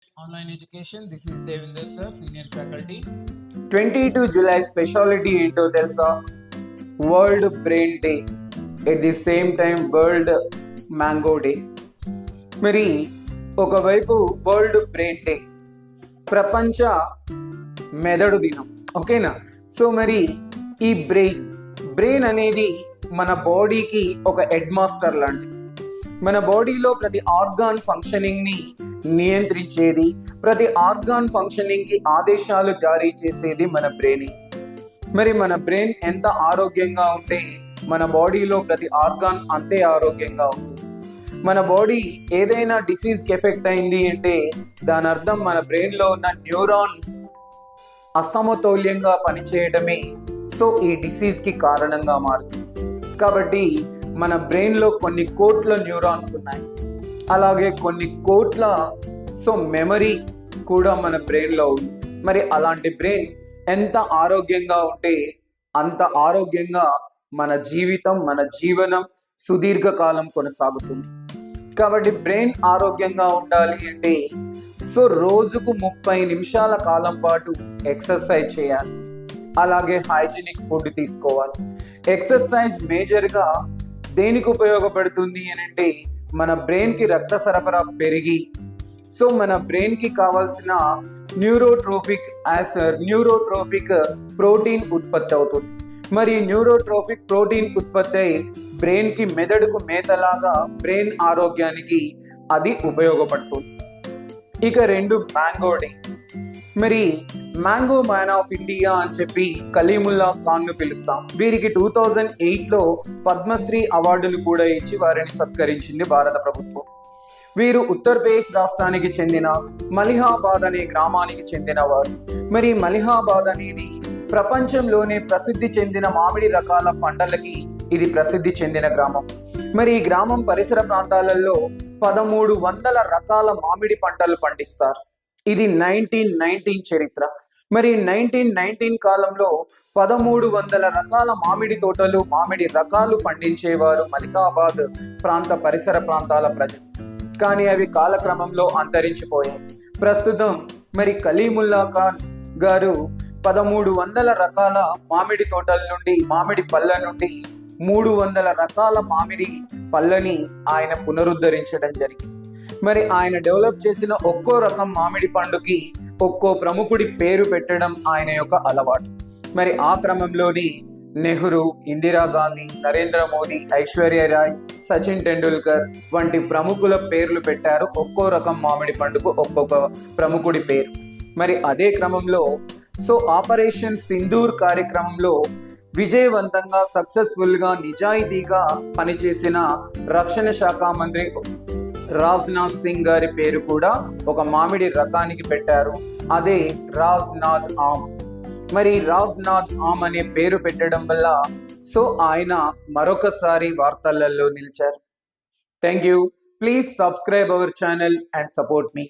Online education. This is Devinder sir, senior faculty. 22 July speciality ఏంటో తెలుసా? World brain day, at the same time world mango day. మరి ఒకవైపు world brain day, ప్రపంచ మెదడు దినం, ఓకేనా? సో మరి ఈ బ్రెయిన్ అనేది మన బాడీకి ఒక హెడ్ మాస్టర్ లాంటిది. మన బాడీలో ప్రతి ఆర్గాన్ ఫంక్షనింగ్ ని నియంత్రించేది, ప్రతి ఆర్గాన్ ఫంక్షనింగ్ కి ఆదేశాలు జారీ చేసేది మన బ్రెయిన్. మరి మన బ్రెయిన్ ఎంత ఆరోగ్యంగా ఉంటే మన బాడీలో ప్రతి ఆర్గాన్ అంతే ఆరోగ్యంగా ఉంటుంది. మన బాడీ ఏదైనా డిసీజ్కి ఎఫెక్ట్ అయింది అంటే దాని అర్థం మన బ్రెయిన్లో ఉన్న న్యూరాన్స్ అసమతుల్యంగా పనిచేయడమే సో ఈ డిసీజ్కి కారణంగా మారుతుంది. కాబట్టి మన బ్రెయిన్లో కొన్ని కోట్ల న్యూరాన్స్ ఉన్నాయి, అలాగే కొన్ని కోట్ల మెమరీ కూడా మన బ్రెయిన్లో ఉంది. మరి అలాంటి బ్రెయిన్ ఎంత ఆరోగ్యంగా ఉంటే అంత ఆరోగ్యంగా మన జీవితం, మన జీవనం సుదీర్ఘకాలం కొనసాగుతుంది. కాబట్టి బ్రెయిన్ ఆరోగ్యంగా ఉండాలి అంటే రోజుకు 30 నిమిషాల కాలం పాటు ఎక్సర్సైజ్ చేయాలి, అలాగే హైజీనిక్ ఫుడ్ తీసుకోవాలి. ఎక్సర్సైజ్ మేజర్గా దేనికి ఉపయోగపడుతుంది అని అంటే మన బ్రెయిన్కి రక్త సరఫరా పెరిగి మన బ్రెయిన్కి కావాల్సిన న్యూరోట్రోఫిక్ ప్రోటీన్ ఉత్పత్తి అవుతుంది. మరి న్యూరోట్రోఫిక్ ప్రోటీన్ ఉత్పత్తి అయి బ్రెయిన్కి, మెదడుకు మేతలాగా బ్రెయిన్ ఆరోగ్యానికి అది ఉపయోగపడుతుంది. ఇక 2 మ్యాంగో డే. మరి మ్యాంగో మ్యాన్ ఆఫ్ ఇండియా అని చెప్పి కలీముల్లా ఖాన్ను పిలుస్తాం. వీరికి 2008లో పద్మశ్రీ అవార్డును కూడా ఇచ్చి వారిని సత్కరించింది భారత ప్రభుత్వం. వీరు ఉత్తరప్రదేశ్ రాష్ట్రానికి చెందిన మలిహాబాద్ అనే గ్రామానికి చెందిన వారు. మరి మలిహాబాద్ అనేది ప్రపంచంలోనే ప్రసిద్ధి చెందిన మామిడి రకాల పంటలకి ఇది ప్రసిద్ధి చెందిన గ్రామం. మరి ఈ గ్రామం పరిసర ప్రాంతాలలో 1300 రకాల మామిడి పంటలు పండిస్తారు. ఇది 1919 చరిత్ర. మరి 1919 కాలంలో 1300 రకాల మామిడి తోటలు, మామిడి రకాలు పండించేవారు మలికాబాద్ ప్రాంత పరిసర ప్రాంతాల ప్రజలు. కానీ అవి కాలక్రమంలో అంతరించిపోయాయి. ప్రస్తుతం మరి కలీముల్లా ఖాన్ గారు 1300 రకాల మామిడి తోటల నుండి, మామిడి పళ్ళ నుండి 300 రకాల మామిడి పళ్ళని ఆయన పునరుద్ధరించడం జరిగింది. మరి ఆయన డెవలప్ చేసిన ఒక్కో రకం మామిడి పండుకి ఒక్కో ప్రముఖుడి పేరు పెట్టడం ఆయన యొక్క అలవాటు. మరి ఆ క్రమంలోని నెహ్రూ, ఇందిరాగాంధీ, నరేంద్ర మోదీ, ఐశ్వర్య రాయ్, సచిన్ టెండూల్కర్ వంటి ప్రముఖుల పేర్లు పెట్టారు. ఒక్కో రకం మామిడి పండుకు ఒక్కొక్క ప్రముఖుడి పేరు. మరి అదే క్రమంలో ఆపరేషన్ సింధూర్ కార్యక్రమంలో విజయవంతంగా, సక్సెస్ఫుల్గా, నిజాయితీగా పనిచేసిన రక్షణ శాఖ మంత్రి రాజ్నాథ్ సింగ్ గారి పేరు కూడా ఒక మామిడి రకానికి పెట్టారు. అదే రాజ్నాథ్ ఆమ్. మరి రాజ్నాథ్ ఆమ్ అనే పేరు పెట్టడం వల్ల ఆయన మరొకసారి వార్తలలో నిలిచారు. Thank you. Please subscribe our channel and support me.